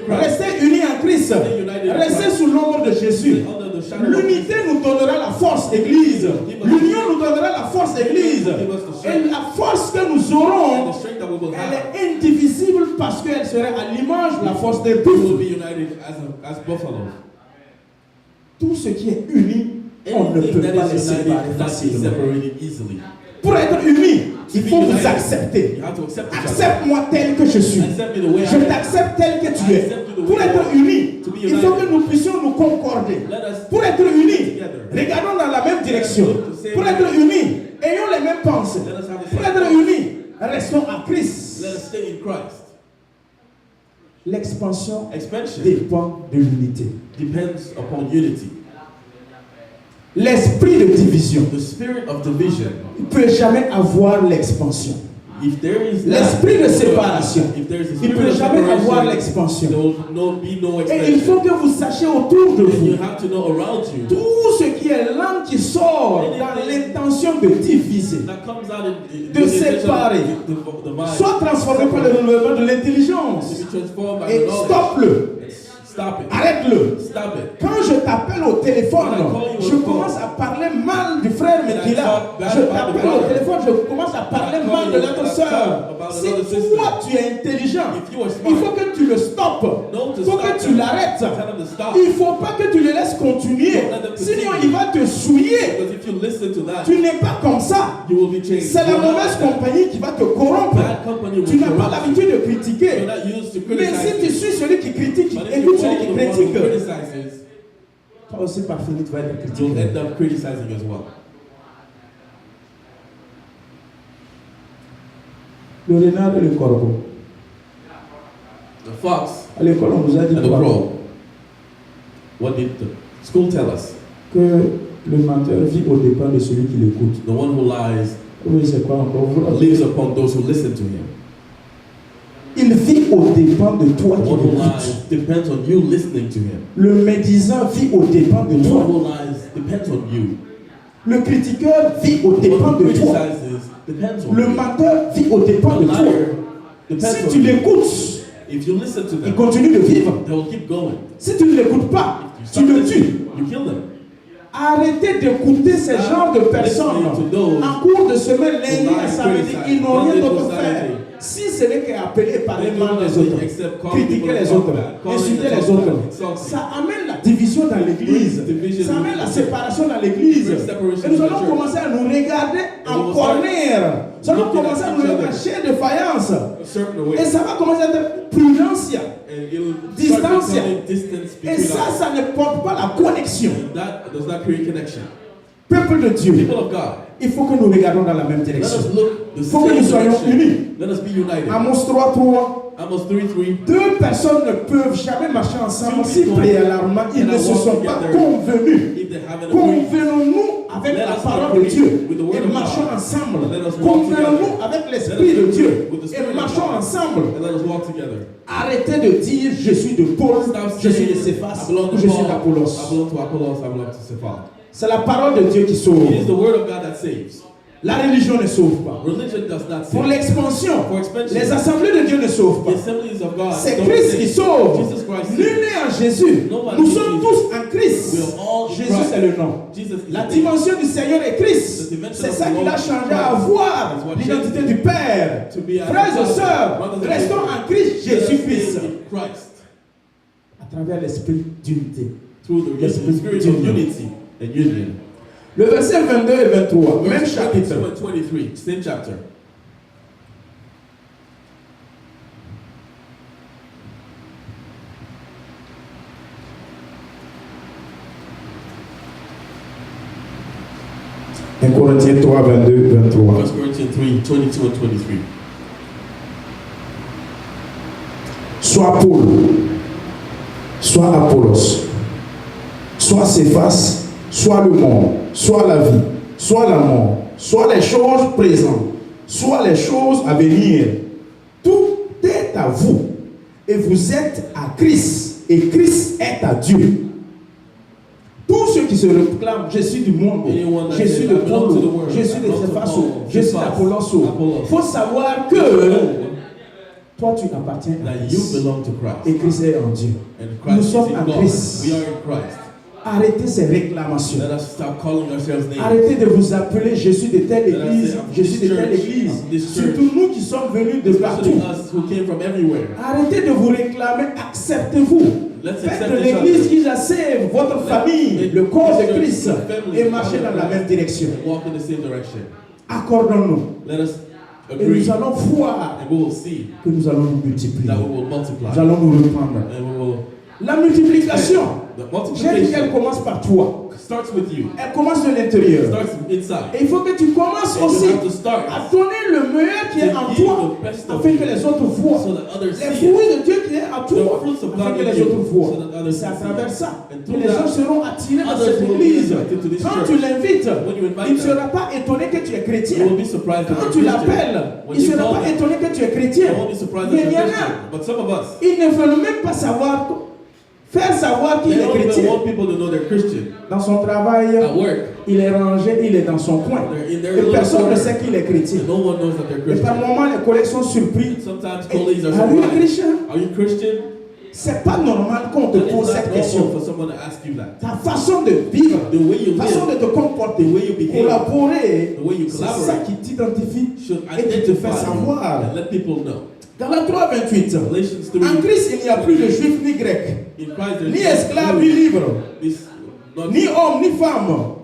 Restez unis en Christ. Restez sous l'ombre de Jésus. L'unité nous donnera la force, Église. L'union nous donnera la force, Église. Et la force que nous aurons, And the strength that we will elle have, est indivisible parce qu'elle serait à l'image de la force des we will tous. be united as buffaloes. Tout ce qui est uni, on ne Anything peut pas that les is séparer united cannot be facilement. separated easily. Pour être uni, il faut be vous united, accepter. You have to accept each other. Accepte-moi tel que je suis. Accept me the way Je I am. t'accepte tel que tu es. Accept you the Pour way être you are. unis, To be il faut united. que nous puissions nous concorder. Let us Pour être unis, together. regardons dans la même direction. Let us look the same Pour way. être unis, ayons les mêmes pensées. Let us have the Pour same être unis, restons à Christ. Let us stay in Christ. L'expansion Expansion dépend de l'unité. depends upon unity. L'esprit de division The spirit of division, ne peut jamais avoir l'expansion. if there is L'esprit de séparation, if there is a il ne spirit peut of jamais avoir separation, l'expansion. there will be no Et il expansion. faut que vous sachiez autour de And you vous, have to know around you tout ce qui est langue qui sort dans l'intention de diviser, that comes out in de séparer, the mind. soit transformé par le renouvellement de l'intelligence. To be transformed by Et the knowledge. stoppe-le, Stop it. arrête-le. Stop it. Quand je t'appelle au téléphone, je commence à parler mal du frère Mekila. Je t'appelle au téléphone, je commence à parler mal de notre soeur. Si toi tu es intelligent, il faut que tu le stoppes. Il faut que tu l'arrêtes. Tell them to stop. Il ne faut pas que tu le laisses continuer. Sinon, il va te souiller. Because if you listen to that, Tu n'es pas comme ça. you will be changed. C'est la mauvaise compagnie qui va te corrompre. Bad company will Tu n'as pas corrupt. l'habitude de You're critiquer. not used to Mais si criticize. tu suis celui qui critique, But if écoute you celui follow qui the one who critique, criticizes, toi aussi par finir, tu vas être you'll critiqué. end up criticizing as well. Le renard et le corbeau. The fox À l'école, on nous a dit and the quoi? crow. What did the school tell us? Que le menteur vit au dépens de celui qui l'écoute. The one who lies Oui, c'est quoi encore? lives upon those who listen to him. Il vit au dépens de toi The qui one who l'écoutes. lies depends on you listening to him. Le médisant vit au dépens de The one toi. who lies depends on you. Le critiqueur vit au The dépens one who de toi. criticizes depends on Le you. menteur vit au dépens The de toi. liar depends Si on tu you. l'écoutes, If you listen to il them, continue de vivre. they will keep going. Si tu ne l'écoutes pas, You tu stop le listening, tues. you kill them. Arrêtez d'écouter ce genre de personnes. En cours de semaine, lundi à samedi, ils n'ont rien d'autre à faire. Si ce n'est qu'appeler et parler mal des autres, critiquer les autres, insulter les autres, ça amène la division dans l'église. Ça amène la séparation dans l'église. Et nous allons commencer à nous regarder en corner. Nous allons commencer à nous regarder en chair de faïence. A certain way. Et ça va commencer à être prudencia. And it'll Distance. start becoming distance Et between ça, us. ça ne porte pas la connexion. That does not create connection. Peuple de Dieu, People of God, il faut que nous regardions dans la même let direction. us look the Il faut que same nous soyons direction. unis. Let us be united. Amos 3:3. Amos 3:3. Deux personnes ne peuvent jamais marcher ensemble si préalablement ils ne se sont pas convenus. If they haven't agreed, Convenons-nous avec Let la us parole agree de Dieu with the word et of marchons God. ensemble. Let us walk Convenons-nous together. avec Let l'Esprit us de agree Dieu with the Spirit et of marchons God. ensemble. And let us walk together. Arrêtez de dire je suis de Paul, Stop je suis de saying, Céphas I belong ou to je suis Paul, I d'Apollos. belong to Apollos, I belong to Cephas. C'est la parole de Dieu qui sauve. It is the word of God that saves. La religion ne sauve pas. Religion does not Pour save. l'expansion, For expansion, les assemblées de Dieu ne sauvent the pas. assemblies of God C'est don't Christ save. qui sauve. Jesus Christ Nul saves. n'est en Jésus. Nobody Nous is sommes Jesus. tous en Christ. We are all in Jésus, Christ. c'est le nom. Jesus is La the name. dimension du Seigneur est Christ. The dimension C'est of ça the qui Lord a is changé Christ. à voir That's what l'identité changed du Père. to be as Frères et a sœurs, brothers and restons sisters. en Christ Let us Jésus-Christ. stay in Christ À travers l'esprit d'unité. through the L'esprit spirit d'union. of unity and union. Le verset 22 et 23, même Verse 22 chapitre. and 23, same chapter. Un Corinthiens 3, 22, 23. 1 Corinthians 3, 22 and 23. Soit Paul, soit Apollos, soit Céphas, soit le monde, soit la vie, soit la mort, soit les choses présentes, soit les choses à venir. Tout est à vous et vous êtes à Christ et Christ est à Dieu. Tous ceux qui se réclament, je suis du monde, Anyone that je says, suis I de belong Paul, to the world, je suis I de belong to Céphas, Paul, je suis Cephas, d'Apollos. Apollos. Il faut savoir que toi tu appartiens à That you Christ belong to Christ. et Christ est en Dieu. And Nous Christ is sommes in en God. Christ. We are in Christ. Arrêtez ces réclamations. Let us stop calling ourselves names. Arrêtez de vous appeler je suis de telle Let us église, say, I'm je suis de this telle church, église. I'm this church. Surtout nous qui sommes venus de Especially partout. us who came from everywhere. Arrêtez de vous réclamer, acceptez-vous. Let's Faites accept de each l'église other. qui jacève votre famille, le corps de Christ, et marchez dans la même direction. Walk in the same direction. Accordons-nous. Let us Et agree. nous allons voir And we will see que nous allons nous multiplier. that we will multiply. Nous allons nous reprendre. And we will. La multiplication, The j'ai dit qu'elle multiplication commence par toi. starts with you. Elle commence de l'intérieur. Starts inside. Et il faut que tu commences And aussi you have to start à donner le meilleur qui est en to give toi, the best of afin que you les autres voient. so that others Les see it. fruits de Dieu qui est en toi, The fruits of afin God que in les you, autres voient. so that others C'est à see travers it. ça And que through les gens that, seront attirés dans others cette will be église. attracted to this Quand church. tu l'invites, When you invite il ne them, sera pas étonné que tu es You chrétien. will be surprised that Quand you're tu Christian. l'appelles, When il ne you sera call pas them, étonné que tu es chrétien. they won't be surprised Mais that il y you're en a, Christian. But some of us, ils ne veulent même pas savoir, faire savoir qu'il they est don't even chrétien. want people to know they're Christian. Dans son travail, At work, il est rangé, il est dans son coin. they're in their Et little personne ne corner. sait qu'il est chrétien. No one knows that they're Et par Christian. moments, les collègues sont surpris. Sometimes Et, colleagues are are you a surprised. Christian? Are you Christian? C'est pas normal qu'on te It's pose not cette normal question. for someone to ask you that. Ta façon de vivre, The way you ta façon live, de te comporter, the way you behave, collaborer, the way you c'est ça collaborate qui t'identifie should et qui te fait identify you savoir. and let people know. Galates 3, 28. Galatians En 3, Christ, il n'y a plus de juif ni grec, in Christ ni there's esclave ni libre, not ni homme ni femme.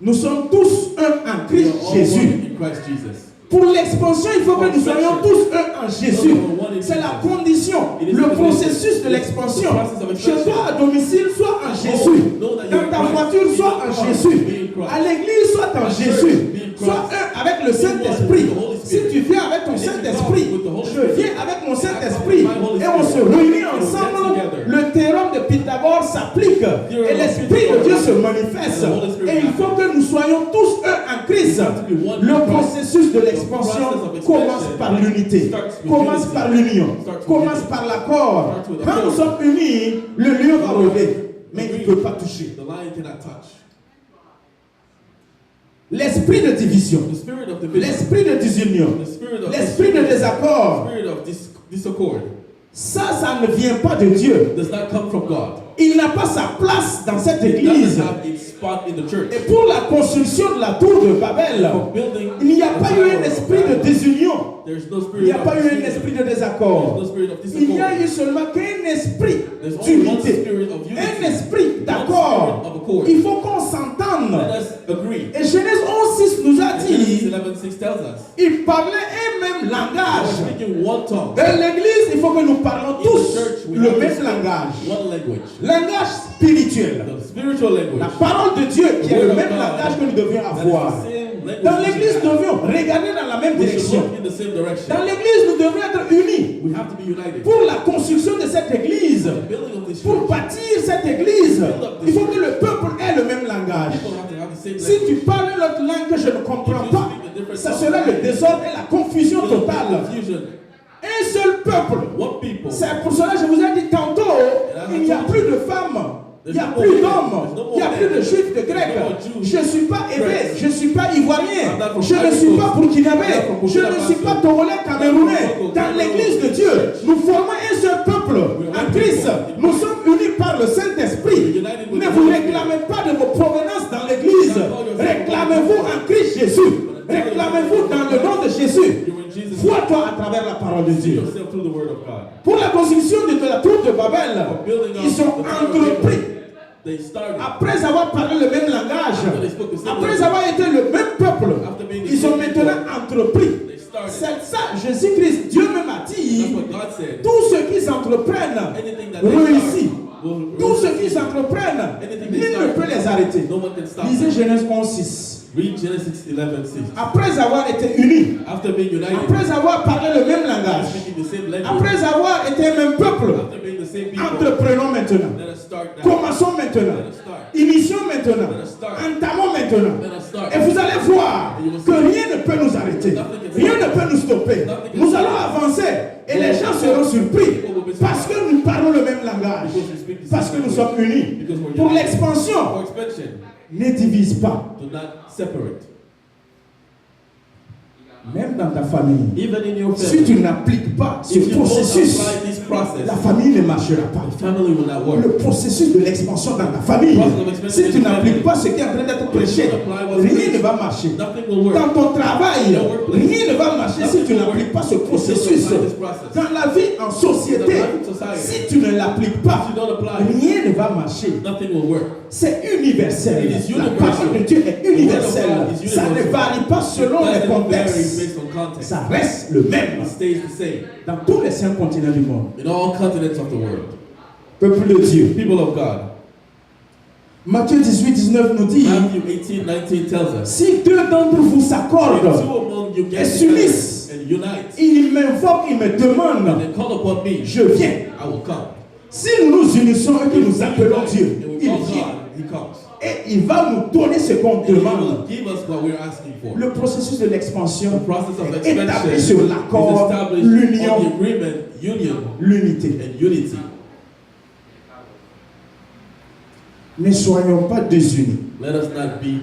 Nous sommes tous un en Christ all Jésus. one in Christ Jesus. Pour l'expansion, il faut que nous soyons tous un en Jésus. C'est la condition, le processus de l'expansion. Chez toi à domicile, sois en Jésus. Dans ta voiture, sois en Jésus. À l'église, sois en Jésus. Sois un avec le Saint-Esprit. Si tu viens avec ton Saint-Esprit, je viens avec mon Saint-Esprit. Et on se réunit ensemble. Le théorème de Pythagore s'applique. Et l'Esprit de Dieu se manifeste. Et il faut que nous soyons tous un en Christ. Le processus de l'expansion commence par l'unité, commence par l'union, commence par l'accord. Quand nous sommes unis, le lion va relever, mais il ne peut pas toucher. The lion cannot touch. L'esprit de division, The spirit of division, l'esprit de désunion, the spirit of l'esprit de désaccord, spirit of disaccord ça ne vient pas de Dieu. does not come from God. Il n'a pas sa place dans cette It église. doesn't have its spot in the church. Et pour la construction de la tour de Babel, For building il n'y a pas the eu tower un of esprit de Babel, désunion. there's no Il spirit n'y a of pas eu un disunity. esprit de There's désaccord. no spirit of Il n'y a discord. eu seulement qu'un esprit There's only one d'unité, spirit of unity. un esprit One d'accord. spirit of accord. Il faut qu'on s'entende. Let us agree. Et Genèse 11:6 nous a Genesis dit, 11:6 tells us ils parlaient un même we're langage. speaking one tongue. Dans l'église, il faut que nous parlons In the tous church, we le have to même speak langage. one language. Langage spirituel. The spiritual language. La parole de Dieu qui est le même langage que nous devions That is avoir. the same language Dans we l'église, should nous have. devions regarder dans la même We should direction. look in the same direction. Dans l'église, nous devions être unis We have to be united. pour la construction de cette église. The building of this Pour church, bâtir cette église, il faut que le peuple ait le même langage. people have to have the same Si tu language. parles une autre langue que je ne comprends pas, ça sera le désordre et la confusion There's no totale. confusion. Un seul peuple. One people. C'est pour cela que je vous ai dit tantôt, il n'y a plus de femmes. Il n'y a plus d'hommes, il n'y a plus de juifs, de grecs. Je ne suis pas hébreu, je ne suis pas ivoirien, je ne suis pas burkinabé, je ne suis pas togolais, camerounais. Dans l'église de Dieu, nous formons un seul peuple en Christ. Nous sommes unis par le Saint-Esprit. Ne vous réclamez pas de vos provenances dans l'église. Réclamez-vous en Christ Jésus. Réclamez-vous dans le nom de Jésus. You're in Jesus. Vois-toi à travers la parole de See Dieu. yourself through the word of God. Pour la construction de la tour de Babel, ils sont entrepris. They started. Après avoir parlé le même langage, après avoir été le même peuple, ils sont maintenant entrepris. They started. C'est ça, Jésus-Christ, Dieu même a That's dit, what God said. tous ceux qui s'entreprennent Anything that they réussissent. start will Tous ceux qui s'entreprennent, nul ne peut les arrêter. No one can stop. Lisez Genèse 11:6. Read Genesis 11:6. Après avoir été unis, After being united, après avoir parlé le même langage, speaking the same language, après avoir été un même peuple, after being the same people, entreprenons maintenant. let us start now. Commençons maintenant. Let us start. Initions maintenant. Let us start. Entamons maintenant. Let us start. Et vous allez voir que rien ne peut nous arrêter. Rien ne peut nous stopper. Nous allons avancer et les gens seront surpris parce que nous parlons le même langage. Parce que nous sommes unis. Pour For l'expansion, expansion, ne divise pas. do not separate. Même dans ta famille, Even in your si family, tu n'appliques pas ce if you don't processus, apply this process, la famille ne marchera pas. the family will not work. Le processus de l'expansion dans ta famille, si tu n'appliques pas ce qui est en train d'être prêché, rien ne va marcher. Nothing will work. Dans ton travail, rien ne va marcher si tu n'appliques pas ce processus. Dans la vie en société, si tu ne l'appliques pas, If you don't apply, rien ne va marcher. nothing will work. C'est universel. It is La universal. parole de Dieu est universelle. The word of God is Ça ne universal. varie pas selon les It doesn't vary contextes. based on context. Ça reste le même It stays the same dans tous les 5 continents du monde. in all continents of the world. Peuple de Dieu. People of God, Matthieu 18, 19 nous dit, Matthew 18:19 tells us, si 2 d'entre vous if s'accordent, two among you get et s'unissent, together and unite, ils m'invoquent, ils me and demandent, they call upon me, je viens. I will come. Si nous nous unissons et que nous appelons Dieu, And we il call vient. God, He comes. Et il va nous donner ce qu'on And He will demande. give us what we're asking for. Le processus de l'expansion The process of est établi sur expansion is l'accord, established on the l'union, agreement, union, l'unité. and unity. Ne soyons pas désunis. Let us not be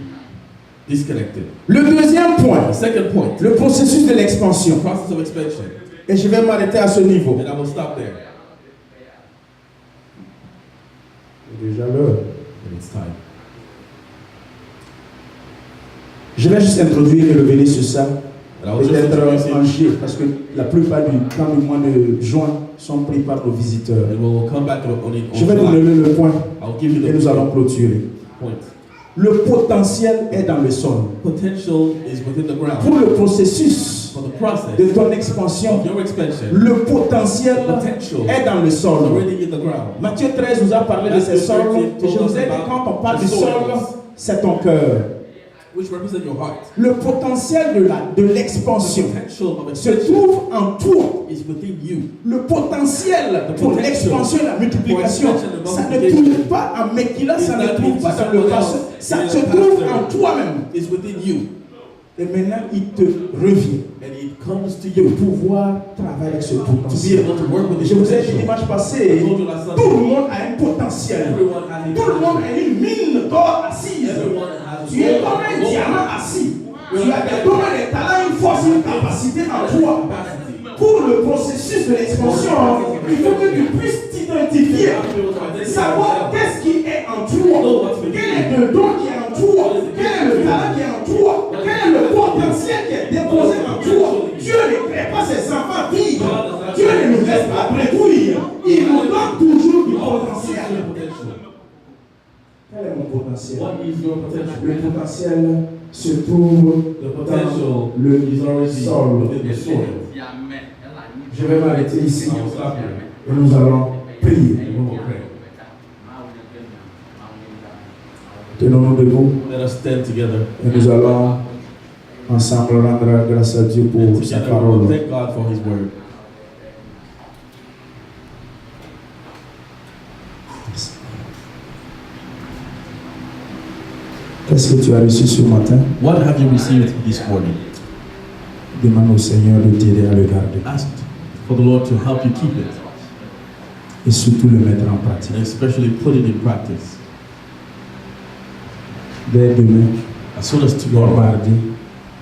disconnected. Le deuxième point, The second point, le processus de the l'expansion. process of expansion. Et je vais m'arrêter à ce niveau. And I will stop there. C'est déjà l'heure. And it's time. Je vais juste introduire et revenir sur ça. And I will just Peut-être introduce en it, juillet, parce que la plupart du temps du mois de juin sont pris par nos visiteurs. and we'll come back on it. Je vais vous donner le point I'll give you et the nous allons clôturer. point. Le potentiel est dans le sol. Potential is within the ground. Pour le processus For the process de ton expansion, of your expansion, le potentiel est dans le is sol. already in the ground. Matthieu 13 vous a parlé de ces sols. Et je vous ai dit, quand on parle du sol, c'est ton cœur. Which represent your heart. Le potentiel de The l'expansion potential of se expansion trouve en toi. is within you. Le potentiel pour l'expansion et la multiplication, ça ne trouve pas en Mekila, ça ne trouve pas dans le passé, ça se trouve en toi-même. Is within you. Et maintenant, il te revient And it comes to de you pouvoir travailler avec ce to be potentiel. able to work with Je this vous ai dit potential. dimanche passé, I told you last tout le Sunday, monde a un potentiel. everyone has a Tout le monde potential. a une mine d'or assise. Everyone has a Tu es comme un goal. diamant assis. Tu as des dons, des talents, une force, une capacité en toi. Pour le processus de l'expansion, il faut que tu puisses t'identifier, savoir qu'est-ce qui est en toi, quel est le don qui est en toi, quel est le talent qui est en toi, quel est le potentiel qui est déposé en toi. Dieu ne crée pas ses enfants vivre. Dieu ne nous laisse pas bredouilles. Il nous donne toujours du potentiel. Quel est mon potentiel? What is your potential? Le potentiel se trouve The dans potential le is already sol. within the soil. Je vais m'arrêter ici I will stop here. et nous allons prier. And we will pray. Tenons-nous debout Let us stand together. et nous allons ensemble rendre grâce à Dieu And pour sa together we will parole. thank God for His word. Qu'est-ce que tu as reçu ce matin? What have you received this morning? Demande au Seigneur de t'aider à le garder Ask for the Lord to help you keep it, et surtout le mettre en pratique. and especially put it in practice. Dès demain, As soon as dès tomorrow, mardi,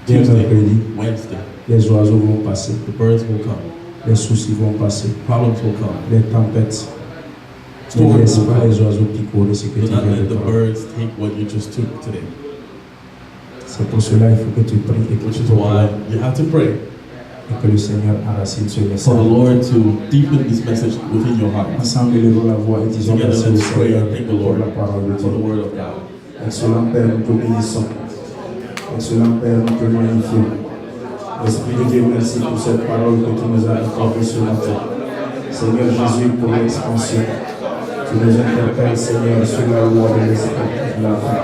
dès Tuesday, mercredi, Wednesday, les oiseaux vont passer, the birds will come, les soucis vont passer, problems will come. les tempêtes. Ne Storms laisse will pas come. les oiseaux picorer ce que Do tu not viens de let the prendre. birds take what you just took today. C'est pour cela qu'il faut que tu pries et que Which tu is te why you have to pray et que le Seigneur enracine ce for message. the Lord to deepen this message within your heart. Ensemble, élevons la voix et disons Together, merci au let's pray Seigneur and thank the pour Lord la parole de for the Dieu. word of God. Excellent Père, nous te bénissons. Excellent Père, nous te magnifions. Esprit de Dieu, merci pour cette parole que tu nous as accordée ce matin. Seigneur Jésus, pour l'expansion. Tu nous interpelles, Seigneur, sur la loi de l'esprit de la vie,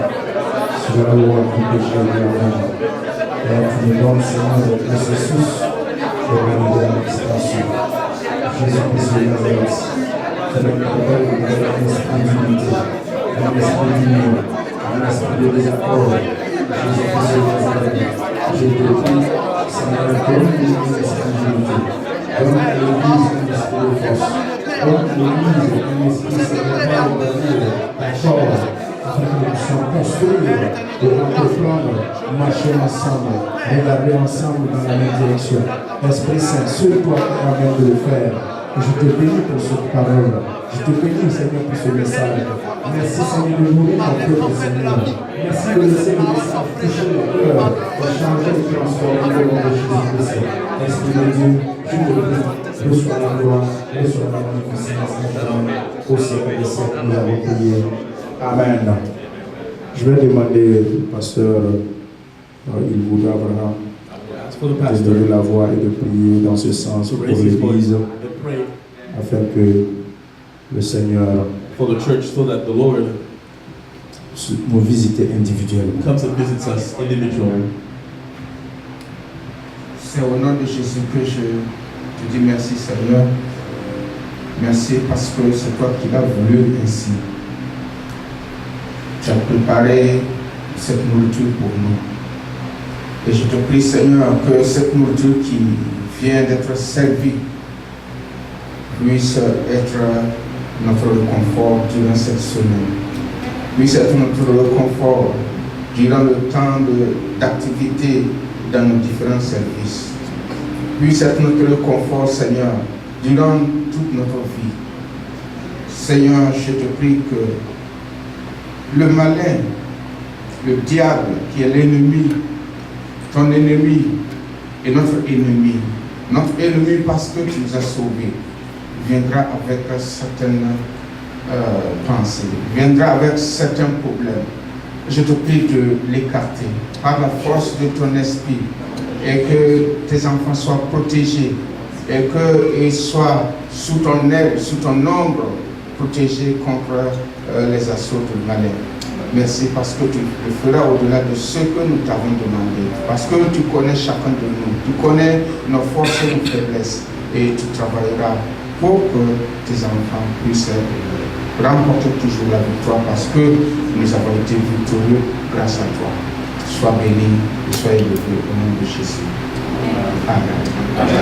sur la loi du péché et de la mort. Père, tu nous donnes, Seigneur, le processus de réaliser l'expansion. Jésus-Christ de Nazareth, tu nous interpelles avec un esprit d'unité, un esprit d'union, un esprit de désaccord. Jésus-Christ de Nazareth, je te prie, Seigneur, donne-nous un esprit d'unité, donne à l'Église un esprit de force. Donne à l'Église un esprit, Seigneur, d'amour, d'accord, afin que nous puissions construire et entreprendre, marcher ensemble, regarder ensemble dans la même direction. Esprit Saint, seul toi es à même de le faire. Et je te bénis pour cette parole. Je te bénis, Seigneur, pour ce message. Merci, Seigneur, de nourrir mon peuple, Seigneur. Merci de laisser le message toucher le cœur, de changer et transformer le nom de Jésus-Christ. Esprit de Dieu, je te prie, reçois la gloire, reçois la magnificence maintenant. Au siècle des siècles, nous avons prié. Amen. Je vais demander au pasteur Ilvoud Abraham de donner la voix et de prier dans ce sens pour l'Église, afin que le Seigneur for the church, so that the Lord nous visite individuellement. comes and visits us individually. C'est au nom de Jésus que je te dis merci, Seigneur. Merci parce que c'est toi qui l'as voulu ainsi. Tu as préparé cette nourriture pour nous. Et je te prie, Seigneur, que cette nourriture qui vient d'être servie puisse être notre réconfort durant cette semaine. Puisse être notre réconfort durant le temps d'activité dans nos différents services. Puisse être notre réconfort, Seigneur, durant toute notre vie. Seigneur, je te prie que le malin, le diable qui est l'ennemi, ton ennemi et notre ennemi parce que tu nous as sauvés, viendra avec certaines pensées, viendra avec certains problèmes. Je te prie de l'écarter par la force de ton esprit et que tes enfants soient protégés et qu'ils soient sous ton aile, sous ton ombre, protégés contre les assauts du malin. Merci parce que tu le feras au-delà de ce que nous t'avons demandé. Parce que tu connais chacun de nous. Tu connais nos forces et nos faiblesses. Et tu travailleras pour que tes enfants puissent remporter toujours la victoire. Parce que nous avons été victorieux grâce à toi. Sois béni et sois élevé au nom de Jésus. Amen.